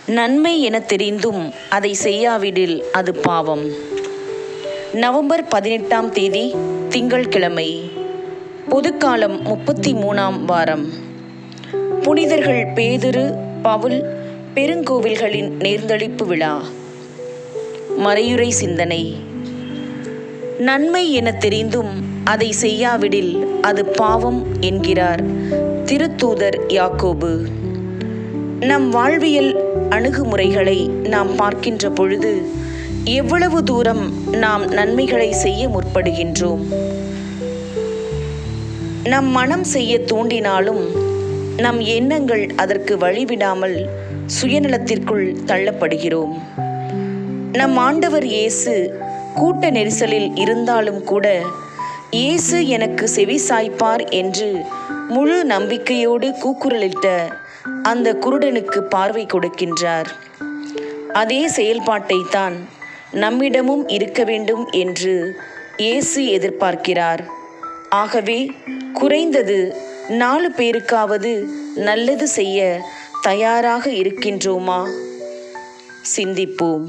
நன்மை எனத் தெரிந்தும் அதை செய்யாவிடில் அது பாவம். நவம்பர் 18ஆம் தேதி திங்கள்கிழமை. பொதுக்காலம் 33ஆம் வாரம். புனிதர்கள் பேதுரு, பவுல் பெருங்கோவில்களின் நேர்ந்தளிப்பு விழா. மறையுரை சிந்தனை. நன்மை எனத் தெரிந்தும் அதை செய்யாவிடில் அது பாவம் என்கிறார் திருத்தூதர் யாக்கோபு. நம் வாழ்வியல் அணுகுமுறைகளை நாம் பார்க்கின்ற பொழுது எவ்வளவு தூரம் நாம் நன்மைகளை செய்ய முற்படுகின்றோம். நம் மனம் செய்ய தூண்டினாலும் நம் எண்ணங்கள் அதற்கு வழிவிடாமல் சுயநலத்திற்குள் தள்ளப்படுகிறோம். நம் ஆண்டவர் இயேசு கூட்ட நெரிசலில் இருந்தாலும் கூட இயேசு எனக்கு செவி சாய்ப்பார் என்று முழு நம்பிக்கையோடு கூக்குரலிட்ட அந்த குருடனுக்கு பார்வை கொடுக்கின்றார். அதே செயல்பாட்டை தான் நம்மிடமும் இருக்க வேண்டும் என்று இயேசு எதிர்பார்க்கிறார். ஆகவே குறைந்தது 4 பேருக்காவது நல்லது செய்ய தயாராக இருக்கின்றோமா? சிந்திப்போம்.